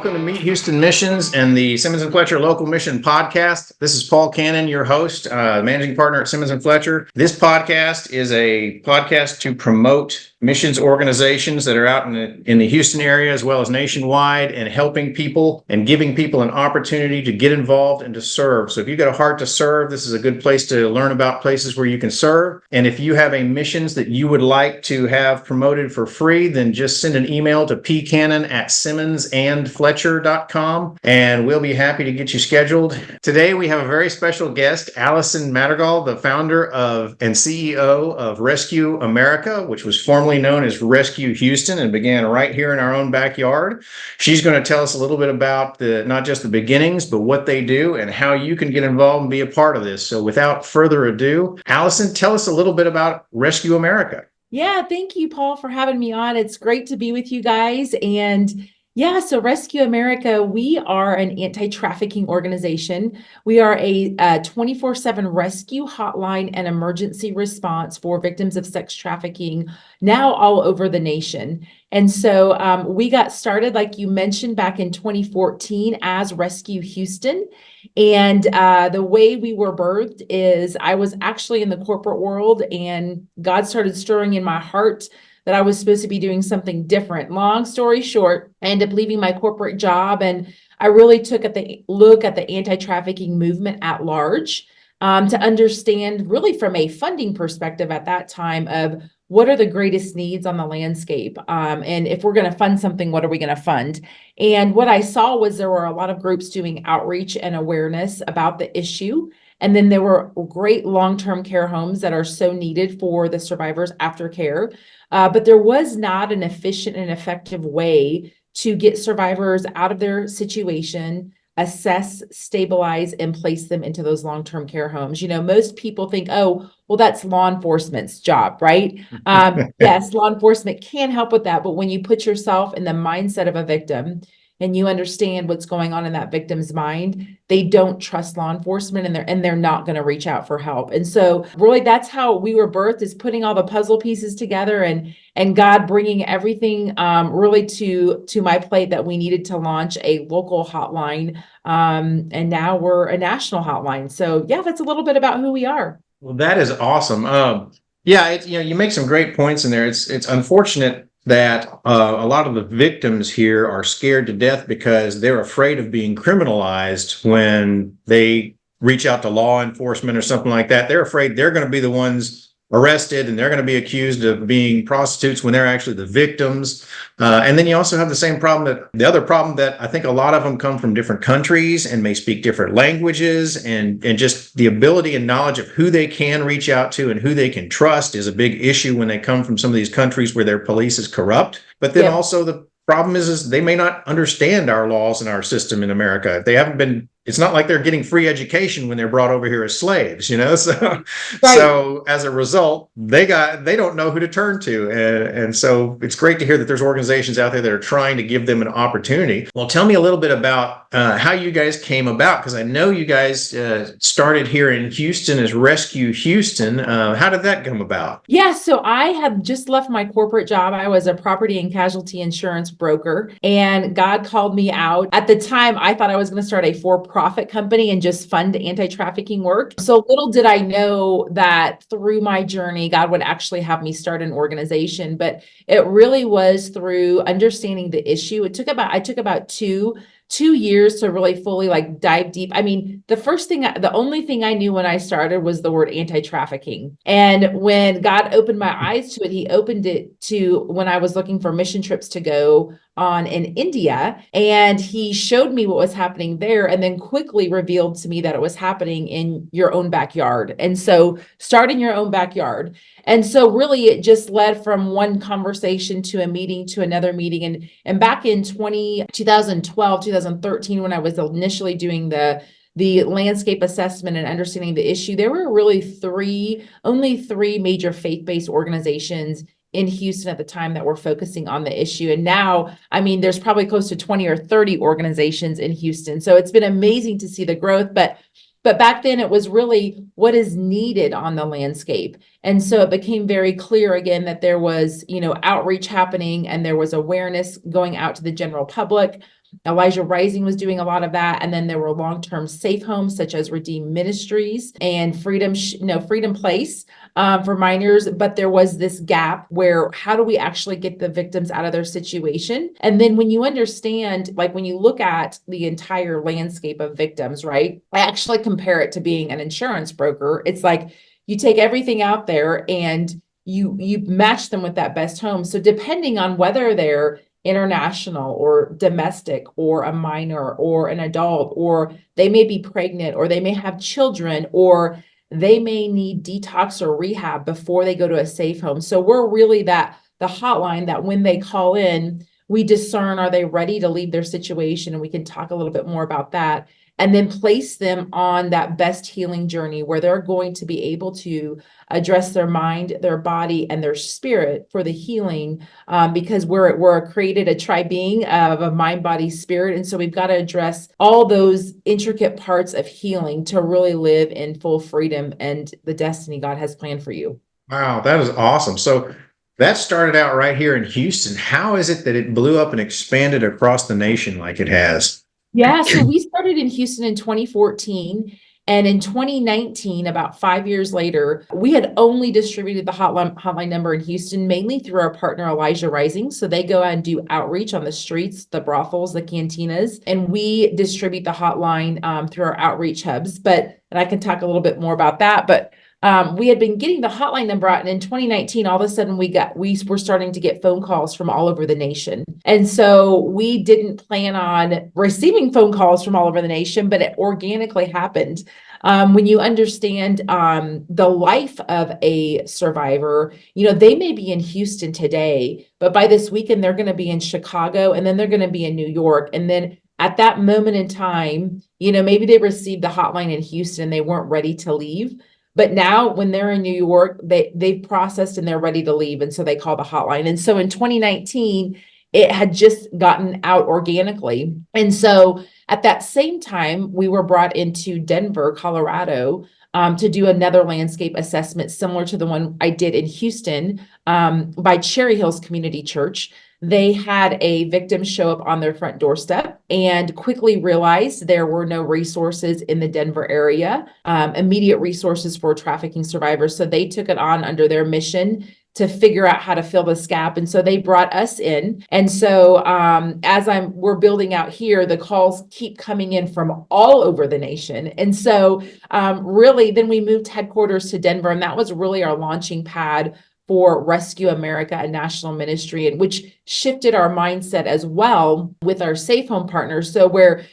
welcome to Meet Houston Missions and the Simmons and Fletcher Local Mission Podcast. This is Paul Cannon, your host, managing partner at Simmons and Fletcher. This podcast is a podcast to promote missions organizations that are out in the Houston area as well as nationwide, and helping people and giving people an opportunity to get involved and to serve. So if you've got a heart to serve, this is a good place to learn about places where you can serve. And if you have a missions that you would like to have promoted for free, then just send an email to pcannon@simmonsandfletcher.com and we'll be happy to get you scheduled. Today we have a very special guest, Allison Madrigal, the founder of and CEO of Rescue America, which was formerly known as Rescue Houston and began right here in our own backyard. She's going to tell us a little bit about not just the beginnings, but what they do and how you can get involved and be a part of this. So without further ado, Allison, tell us a little bit about Rescue America. Yeah, thank you, Paul, for having me on. It's great to be with you guys. And yeah, so Rescue America, we are an anti-trafficking organization. We are a 24/7 rescue hotline and emergency response for victims of sex trafficking now all over the nation. And so we got started, like you mentioned, back in 2014 as Rescue Houston. And the way we were birthed is I was actually in the corporate world, and God started stirring in my heart that I was supposed to be doing something different. Long story short, I ended up leaving my corporate job, and I really took a look at the anti-trafficking movement at large to understand, really from a funding perspective at that time, of what are the greatest needs on the landscape? And if we're going to fund something, what are we going to fund? And what I saw was there were a lot of groups doing outreach and awareness about the issue. And then there were great long-term care homes that are so needed for the survivors' aftercare. But there was not an efficient and effective way to get survivors out of their situation, assess, stabilize, and place them into those long-term care homes. You know, most people think, oh, well, that's law enforcement's job, right? Yes, law enforcement can help with that. But when you put yourself in the mindset of a victim and you understand what's going on in that victim's mind, they don't trust law enforcement, and they're not going to reach out for help. And so really that's how we were birthed, is putting all the puzzle pieces together and God bringing everything really to my plate that we needed to launch a local hotline. And now we're a national hotline. So yeah, that's a little bit about who we are. Well, that is awesome. You make some great points in there. It's unfortunate that a lot of the victims here are scared to death because they're afraid of being criminalized when they reach out to law enforcement or something like that. They're afraid they're going to be the ones arrested and they're going to be accused of being prostitutes when they're actually the victims. And then you also have the other problem that I think a lot of them come from different countries and may speak different languages, and just the ability and knowledge of who they can reach out to and who they can trust is a big issue when they come from some of these countries where their police is corrupt. But then also the problem is they may not understand our laws and our system in America. If they haven't been, it's not like they're getting free education when they're brought over here as slaves, So, So as a result, they don't know who to turn to. And so it's great to hear that there's organizations out there that are trying to give them an opportunity. Well, tell me a little bit about how you guys came about, because I know you guys started here in Houston as Rescue Houston. How did that come about? Yeah, so I had just left my corporate job. I was a property and casualty insurance broker, and God called me out. At the time, I thought I was going to start a for-profit company and just fund anti-trafficking work. So little did I know that through my journey, God would actually have me start an organization. But it really was through understanding the issue. I took about two years to really fully dive deep. I mean, the only thing I knew when I started was the word anti-trafficking. And when God opened my eyes to it, he opened it to when I was looking for mission trips to go on in India, and he showed me what was happening there, and then quickly revealed to me that it was happening in your own backyard. And so start in your own backyard. And so really it just led from one conversation to a meeting to another meeting. And back in 2012, 2013, when I was initially doing the landscape assessment and understanding the issue, there were really only three major faith-based organizations in Houston at the time that were focusing on the issue. And now, I mean, there's probably close to 20 or 30 organizations in Houston. So it's been amazing to see the growth, but back then it was really what is needed on the landscape. And so it became very clear again that there was, outreach happening and there was awareness going out to the general public. Elijah Rising was doing a lot of that. And then there were long-term safe homes such as Redeemed Ministries and Freedom Place for minors. But there was this gap where how do we actually get the victims out of their situation? And then when you understand, like when you look at the entire landscape of victims, right? I actually compare it to being an insurance broker. It's like you take everything out there and you match them with that best home. So depending on whether they're international or domestic or a minor or an adult, or they may be pregnant or they may have children, or they may need detox or rehab before they go to a safe home. So we're really the hotline that when they call in, we discern, are they ready to leave their situation? And we can talk a little bit more about that, and then place them on that best healing journey where they're going to be able to address their mind, their body, and their spirit for the healing, because we're created a tri-being of a mind, body, spirit. And so we've got to address all those intricate parts of healing to really live in full freedom and the destiny God has planned for you. Wow, that is awesome. So that started out right here in Houston. How is it that it blew up and expanded across the nation like it has? Yeah, so we started in Houston in 2014. And in 2019, about 5 years later, we had only distributed the hotline number in Houston, mainly through our partner, Elijah Rising. So they go out and do outreach on the streets, the brothels, the cantinas, and we distribute the hotline through our outreach hubs. And I can talk a little bit more about that. But we had been getting the hotline number out, and in 2019, all of a sudden we were starting to get phone calls from all over the nation. And so we didn't plan on receiving phone calls from all over the nation, but it organically happened. When you understand the life of a survivor, they may be in Houston today, but by this weekend, they're going to be in Chicago, and then they're going to be in New York. And then at that moment in time, maybe they received the hotline in Houston and they weren't ready to leave. But now when they're in New York, they've processed and they're ready to leave. And so they call the hotline. And so in 2019, it had just gotten out organically. And so at that same time, we were brought into Denver, Colorado, to do another landscape assessment similar to the one I did in Houston by Cherry Hills Community Church. They had a victim show up on their front doorstep and quickly realized there were no resources in the Denver area, immediate resources for trafficking survivors. So they took it on under their mission to figure out how to fill this gap. And so they brought us in. And so we're building out here, the calls keep coming in from all over the nation. And so really, then we moved headquarters to Denver, and that was really our launching pad for Rescue America, a national ministry, and which shifted our mindset as well with our safe home partners. So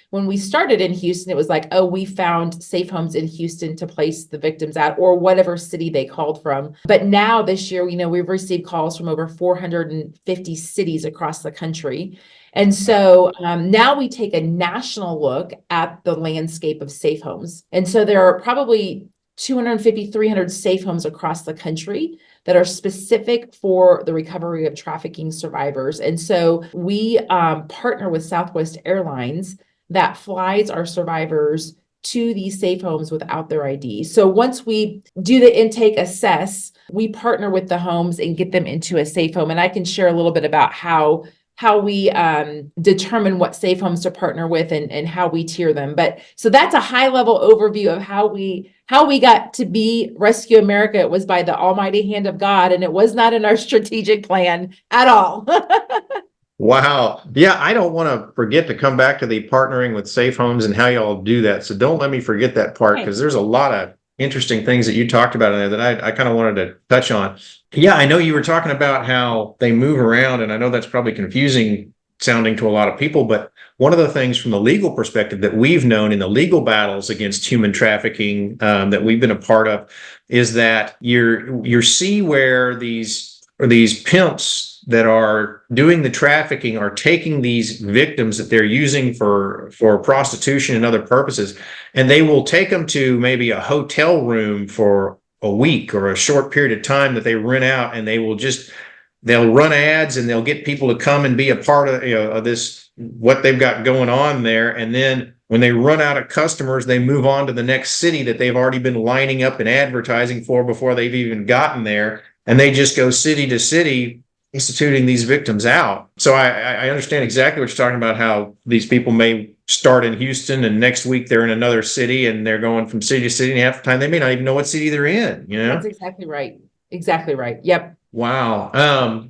when we started in Houston, it was like, oh, we found safe homes in Houston to place the victims at, or whatever city they called from. But now this year, we've received calls from over 450 cities across the country. And so now we take a national look at the landscape of safe homes. And so there are probably 250, 300 safe homes across the country that are specific for the recovery of trafficking survivors. And so we partner with Southwest Airlines that flies our survivors to these safe homes without their ID. So once we do the intake assess, we partner with the homes and get them into a safe home. And I can share a little bit about how we determine what safe homes to partner with and how we tier them. But so that's a high level overview of how we got to be Rescue America. It was by the almighty hand of God, and it was not in our strategic plan at all. Wow. Yeah, I don't want to forget to come back to the partnering with safe homes and how y'all do that. So don't let me forget that part, because there's a lot of interesting things that you talked about in there that I kind of wanted to touch on. Yeah, I know you were talking about how they move around, and I know that's probably confusing sounding to a lot of people, but one of the things from the legal perspective that we've known in the legal battles against human trafficking that we've been a part of is that you see where these pimps that are doing the trafficking are taking these victims that they're using for prostitution and other purposes, and they will take them to maybe a hotel room for a week or a short period of time that they rent out, and they'll run ads and they'll get people to come and be a part of this, what they've got going on there. And then when they run out of customers, they move on to the next city that they've already been lining up and advertising for before they've even gotten there. And they just go city to city, instituting these victims out. So I understand exactly what you're talking about, how these people may start in Houston and next week they're in another city and they're going from city to city, and half the time they may not even know what city they're in, you know? That's exactly right. Exactly right. Yep. Wow.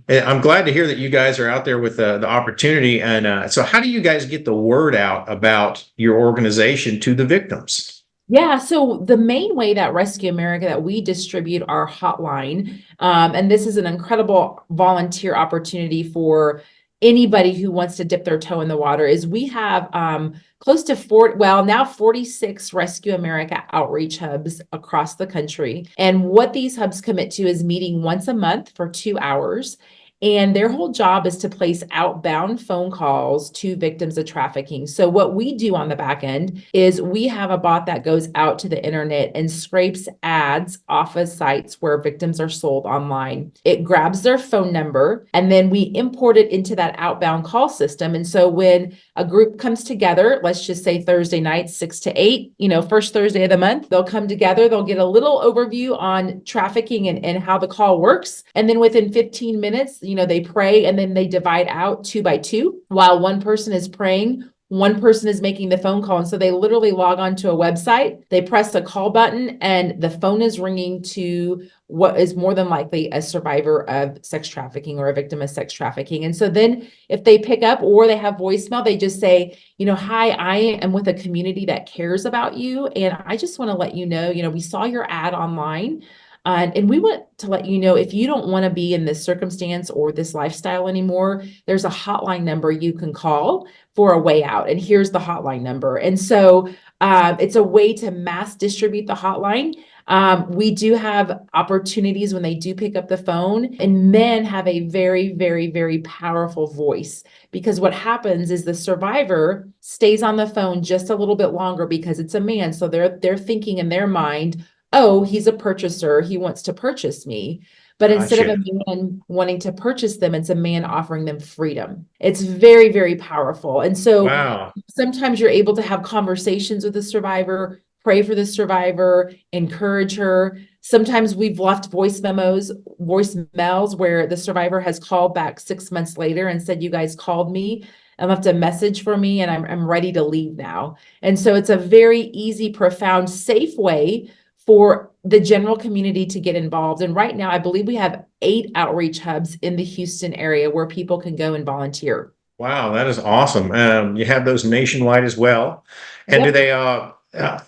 I'm glad to hear that you guys are out there with the opportunity. And so how do you guys get the word out about your organization to the victims? Yeah, so the main way that Rescue America that we distribute our hotline, and this is an incredible volunteer opportunity for anybody who wants to dip their toe in the water, is we have close to 40, well, now 46 Rescue America outreach hubs across the country. And what these hubs commit to is meeting once a month for 2 hours. And their whole job is to place outbound phone calls to victims of trafficking. So what we do on the back end is we have a bot that goes out to the internet and scrapes ads off of sites where victims are sold online. It grabs their phone number and then we import it into that outbound call system. And so when a group comes together, let's just say Thursday night, 6 to 8, first Thursday of the month, they'll come together, they'll get a little overview on trafficking and how the call works. And then within 15 minutes, they pray and then they divide out 2 by 2. While one person is praying, one person is making the phone call. And so they literally log onto a website, they press the call button, and the phone is ringing to what is more than likely a survivor of sex trafficking or a victim of sex trafficking. And so then if they pick up or they have voicemail, they just say, hi, I am with a community that cares about you. And I just want to let you know, we saw your ad online. And we want to let you know, if you don't want to be in this circumstance or this lifestyle anymore, there's a hotline number you can call for a way out. And here's the hotline number. And so it's a way to mass distribute the hotline. We do have opportunities when they do pick up the phone, and men have a very, very, very powerful voice, because what happens is the survivor stays on the phone just a little bit longer because it's a man. So they're thinking in their mind, oh, he's a purchaser, he wants to purchase me. But instead of Gotcha. a man wanting to purchase them, it's a man offering them freedom. It's very, very powerful. And so Wow. sometimes you're able to have conversations with the survivor, pray for the survivor, encourage her. Sometimes we've left voicemails where the survivor has called back 6 months later and said, you guys called me and left a message for me, and I'm ready to leave now. And so it's a very easy, profound, safe way for the general community to get involved. And right now, I believe we have 8 outreach hubs in the Houston area where people can go and volunteer. Wow, that is awesome. You have those nationwide as well. And do Yep. they,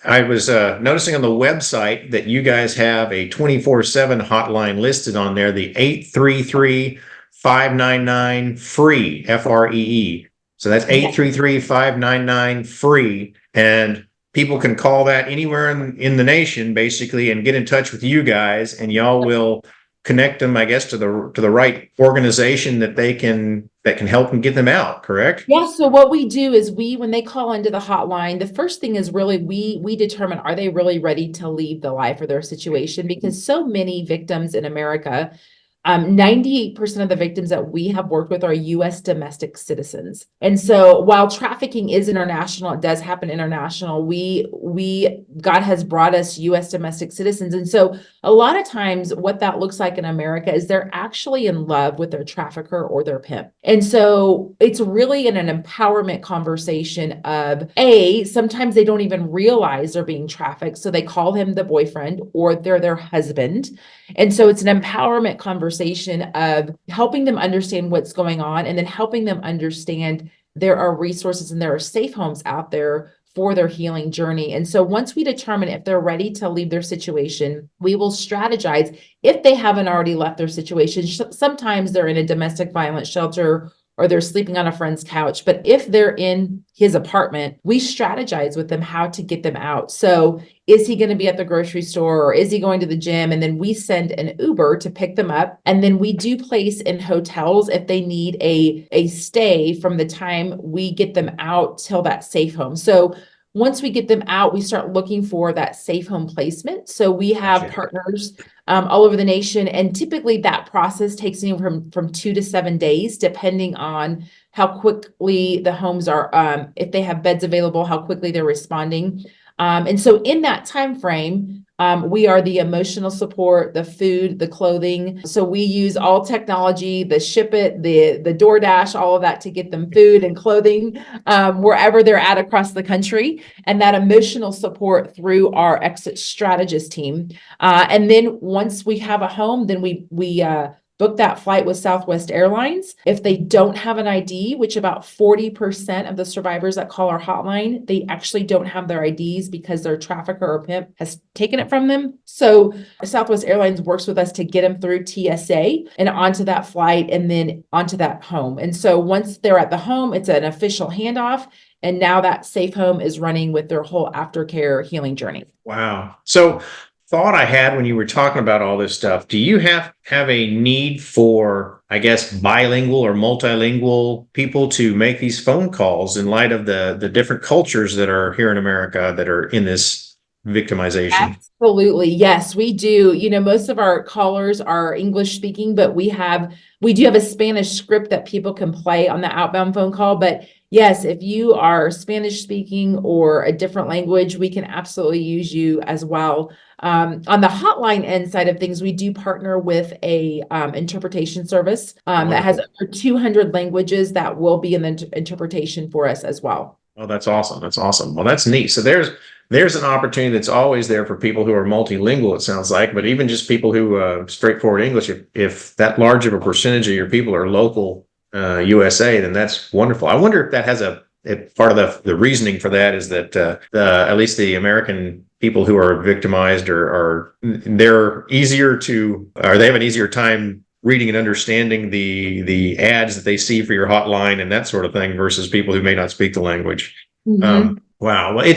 I was noticing on the website that you guys have a 24/7 hotline listed on there, the 833-599-FREE, FREE. So that's Yes. 833-599-FREE. And people can call that anywhere in the nation, basically, and get in touch with you guys, and y'all will connect them, I guess, to the right organization that can help them get them out, correct? Yeah, so what we do is when they call into the hotline, the first thing is really we determine, are they really ready to leave the life or their situation? Because so many victims in America, 98% of the victims that we have worked with are U.S. domestic citizens. And so while trafficking is international, it does happen international. God has brought us U.S. domestic citizens. And so a lot of times what that looks like in America is they're actually in love with their trafficker or their pimp. And so it's really an empowerment conversation of, sometimes they don't even realize they're being trafficked. So they call him the boyfriend or they're their husband. And so it's an empowerment conversation of helping them understand what's going on, and then helping them understand there are resources and there are safe homes out there for their healing journey. And so once we determine if they're ready to leave their situation, we will strategize. If they haven't already left their situation, sometimes they're in a domestic violence shelter or they're sleeping on a friend's couch. But if they're in his apartment, we strategize with them how to get them out. So is he going to be at the grocery store, or is he going to the gym? And then we send an Uber to pick them up. And then we do place in hotels if they need a stay from the time we get them out till that safe home. So once we get them out, we start looking for that safe home placement. So we have Gotcha. partners all over the nation. And typically that process takes anywhere from 2 to 7 days, depending on how quickly the homes are, if they have beds available, how quickly they're responding. And so in that time frame, we are the emotional support, the food, the clothing. So we use all technology, the ship it, the DoorDash, all of that to get them food and clothing wherever they're at across the country. And that emotional support through our exit strategist team. And then once we have a home, then we book that flight with Southwest Airlines. If they don't have an ID, which about 40% of the survivors that call our hotline, they actually don't have their IDs because their trafficker or pimp has taken it from them. So Southwest Airlines works with us to get them through TSA and onto that flight and then onto that home. And so once they're at the home, it's an official handoff. And now that safe home is running with their whole aftercare healing journey. Wow. So thought I had when you were talking about all this stuff, do you have a need for, I guess, bilingual or multilingual people to make these phone calls in light of the different cultures that are here in America that are in this victimization? Absolutely. Yes, we do. Most of our callers are English speaking, but we do have a Spanish script that people can play on the outbound phone call. But yes, if you are Spanish speaking or a different language, we can absolutely use you as well. On the hotline end side of things, we do partner with a interpretation service that has over 200 languages that will be in the interpretation for us as well. Oh, that's awesome. That's awesome. Well, that's neat. So there's an opportunity that's always there for people who are multilingual, it sounds like, but even just people who straightforward English, if that large of a percentage of your people are local USA, then that's wonderful. I wonder if that has if part of the reasoning for that is that at least the American people who are victimized they're easier or they have an easier time reading and understanding the ads that they see for your hotline and that sort of thing versus people who may not speak the language. Mm-hmm. Wow. Well,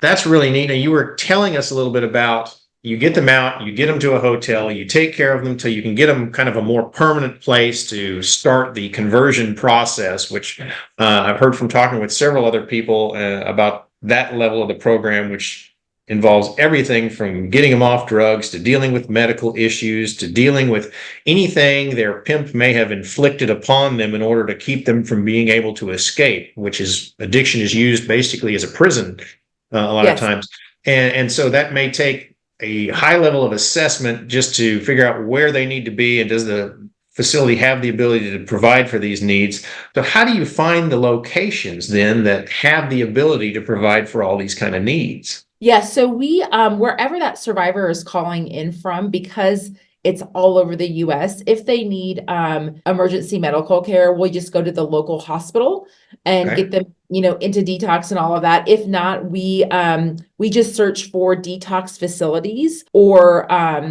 that's really neat. Now, you were telling us a little bit about you get them out, you get them to a hotel, you take care of them till you can get them kind of a more permanent place to start the conversion process, which I've heard from talking with several other people about that level of the program, which involves everything from getting them off drugs to dealing with medical issues to dealing with anything their pimp may have inflicted upon them in order to keep them from being able to escape, which is addiction is used basically as a prison a lot of times. And so that may take a high level of assessment just to figure out where they need to be and does the facility have the ability to provide for these needs. So how do you find the locations then that have the ability to provide for all these kind of needs? Yeah, so we wherever that survivor is calling in from, because it's all over the US, if they need emergency medical care, we'll just go to the local hospital and get them, into detox and all of that. If not, we just search for detox facilities or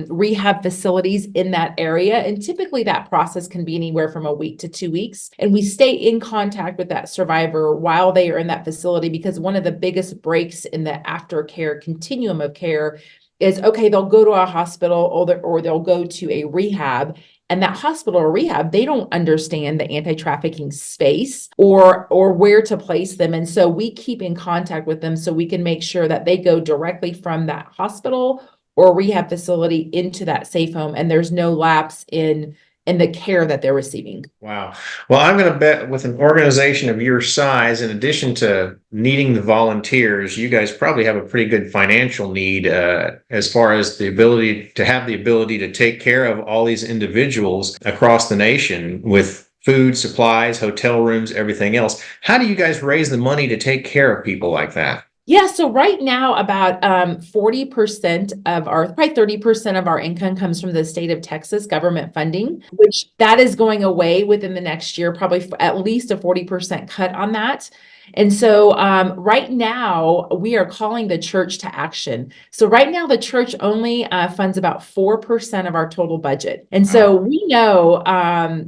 rehab facilities in that area. And typically that process can be anywhere from a week to 2 weeks. And we stay in contact with that survivor while they are in that facility, because one of the biggest breaks in the aftercare continuum of care is, okay, they'll go to a hospital or they'll go to a rehab, and that hospital or rehab, they don't understand the anti-trafficking space or where to place them. And so we keep in contact with them so we can make sure that they go directly from that hospital or rehab facility into that safe home, and there's no lapse in the care that they're receiving. Wow. Well, I'm going to bet with an organization of your size, in addition to needing the volunteers, you guys probably have a pretty good financial need as far as the ability to take care of all these individuals across the nation with food, supplies, hotel rooms, everything else. How do you guys raise the money to take care of people like that? Yeah, so right now about 40% of probably 30% of our income comes from the state of Texas government funding, which that is going away within the next year, probably at least a 40% cut on that. And so right now we are calling the church to action. So right now the church only funds about 4% of our total budget. And so we know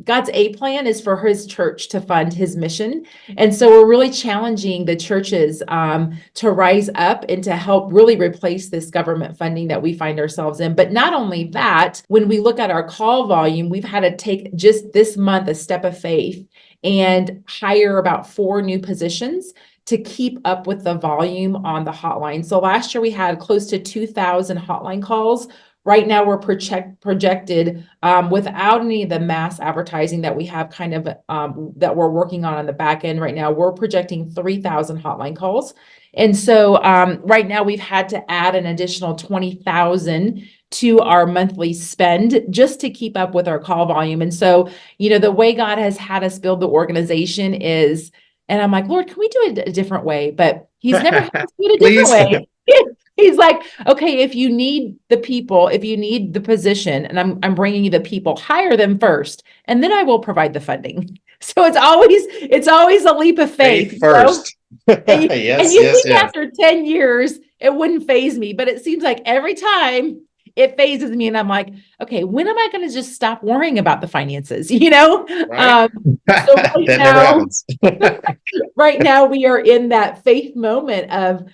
God's A plan is for his church to fund his mission. And so we're really challenging the churches to rise up and to help really replace this government funding that we find ourselves in. But not only that, when we look at our call volume, we've had to take just this month a step of faith and hire about 4 new positions to keep up with the volume on the hotline. So last year we had close to 2,000 hotline calls. Right now we're projected without any of the mass advertising that we have that we're working on the back end right now, we're projecting 3,000 hotline calls. And so right now we've had to add an additional 20,000 to our monthly spend just to keep up with our call volume. And so, the way God has had us build the organization is, and I'm like, Lord, can we do it a different way? But he's never had us do it a different Please. way. He's like, okay, if you need the people, if you need the position, and I'm bringing you the people, hire them first, and then I will provide the funding. So it's always a leap of faith, Faith first. And Yes, you yes, think yes. after 10 years, it wouldn't phase me, but it seems like every time it phases me, and I'm like, okay, when am I going to just stop worrying about the finances? Right? So right That never now, happens. right now we are in that faith moment of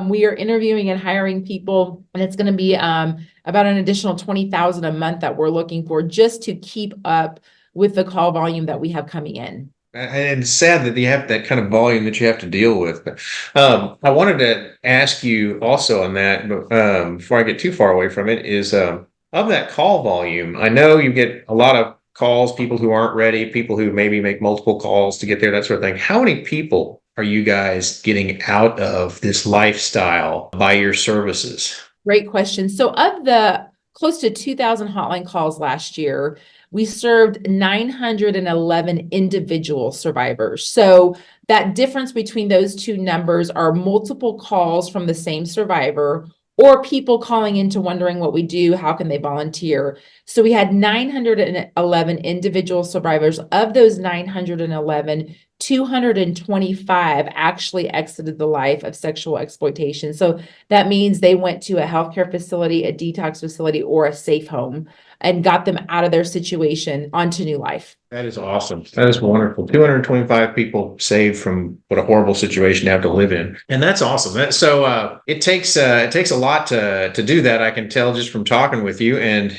we are interviewing and hiring people, and it's going to be about an additional 20,000 a month that we're looking for just to keep up with the call volume that we have coming in. And it's sad that you have that kind of volume that you have to deal with. But I wanted to ask you also on that, but before I get too far away from it, is of that call volume. I know you get a lot of calls, people who aren't ready, people who maybe make multiple calls to get there, that sort of thing. How many people are you guys getting out of this lifestyle by your services? Great question. So of the close to 2,000 hotline calls last year, we served 911 individual survivors. So that difference between those two numbers are multiple calls from the same survivor or people calling into wondering what we do, how can they volunteer. So we had 911 individual survivors. Of those 911, 225 actually exited the life of sexual exploitation. So that means they went to a healthcare facility, a detox facility, or a safe home and got them out of their situation onto new life. That is awesome. That is wonderful. 225 people saved from what a horrible situation to have to live in. And that's awesome. It takes a lot to do that. I can tell just from talking with you. And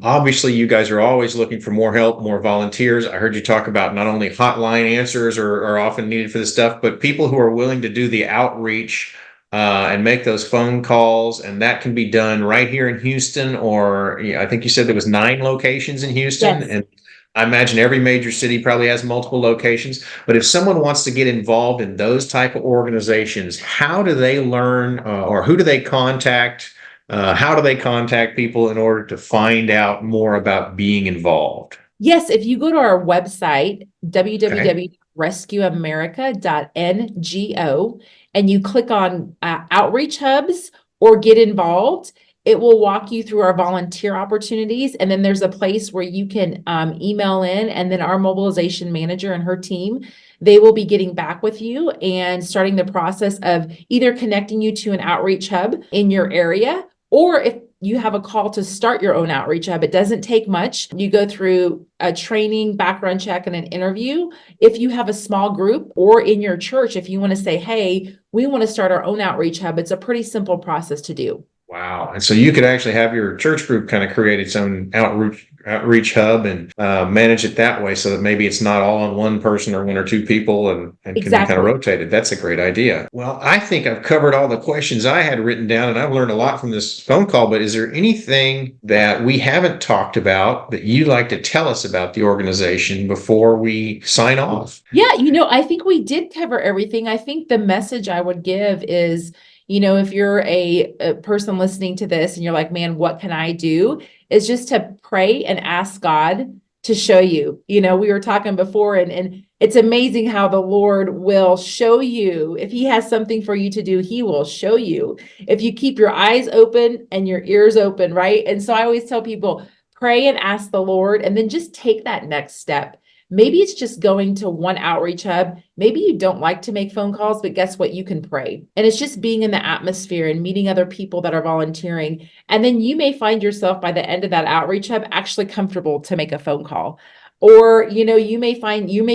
obviously you guys are always looking for more help, more volunteers. I heard you talk about not only hotline answers are often needed for this stuff, but people who are willing to do the outreach and make those phone calls, and that can be done right here in Houston, or I think you said there was 9 locations in Houston, Yes. and I imagine every major city probably has multiple locations. But if someone wants to get involved in those type of organizations, how do they learn, or who do they contact? How do they contact people in order to find out more about being involved? Yes, if you go to our website, Okay. www.rescueamerica.ngo, and you click on outreach hubs or get involved, it will walk you through our volunteer opportunities. And then there's a place where you can email in, and then our mobilization manager and her team, they will be getting back with you and starting the process of either connecting you to an outreach hub in your area, or if you have a call to start your own outreach hub. It doesn't take much. You go through a training, background check, and an interview. If you have a small group, or in your church, if you want to say, hey, we want to start our own outreach hub, it's a pretty simple process to do. Wow. And so you could actually have your church group kind of create its own outreach hub and manage it that way, so that maybe it's not all on one person or 1 or 2 people, and can be kind of Exactly. rotated. That's a great idea. Well, I think I've covered all the questions I had written down, and I've learned a lot from this phone call, but is there anything that we haven't talked about that you'd like to tell us about the organization before we sign off? Yeah, I think we did cover everything. I think the message I would give is, if you're a person listening to this and you're like, man, what can I do? Is just to pray and ask God to show you. We were talking before, and it's amazing how the Lord will show you. If he has something for you to do, he will show you. If you keep your eyes open and your ears open, right? And so I always tell people, pray and ask the Lord, and then just take that next step. Maybe it's just going to one outreach hub. Maybe you don't like to make phone calls, but guess what? You can pray. And it's just being in the atmosphere and meeting other people that are volunteering. And then you may find yourself by the end of that outreach hub actually comfortable to make a phone call. Or, you may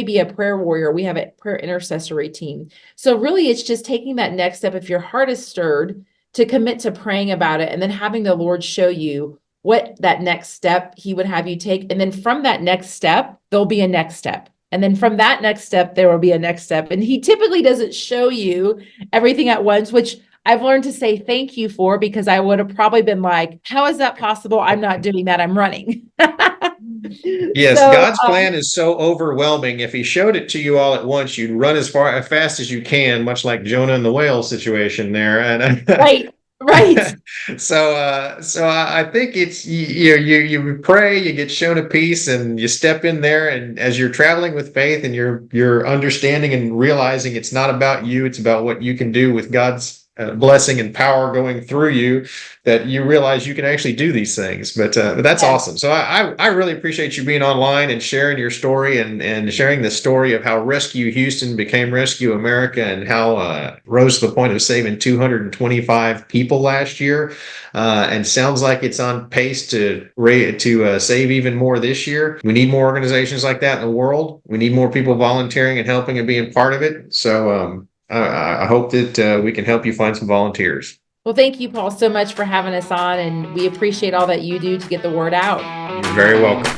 be a prayer warrior. We have a prayer intercessory team. So really, it's just taking that next step. If your heart is stirred, to commit to praying about it, and then having the Lord show you what that next step he would have you take. And then from that next step, there'll be a next step. And then from that next step, there will be a next step. And he typically doesn't show you everything at once, which I've learned to say thank you for, because I would have probably been like, how is that possible? I'm not doing that. I'm running. Yes, So, God's plan is so overwhelming. If he showed it to you all at once, you'd run as fast as you can, much like Jonah and the whale situation there. And right, right. so I think it's you pray, you get shown a piece, and you step in there, and as you're traveling with faith, and you're understanding and realizing it's not about you, it's about what you can do with God's blessing and power going through you, that you realize you can actually do these things. But that's Yes. awesome. So I really appreciate you being online and sharing your story, and sharing the story of how Rescue Houston became Rescue America, and how rose to the point of saving 225 people last year, and sounds like it's on pace to save even more this year. We need more organizations like that in the world. We need more people volunteering and helping and being part of it. So I hope that we can help you find some volunteers. Well, thank you, Paul, so much for having us on, and we appreciate all that you do to get the word out. You're very welcome.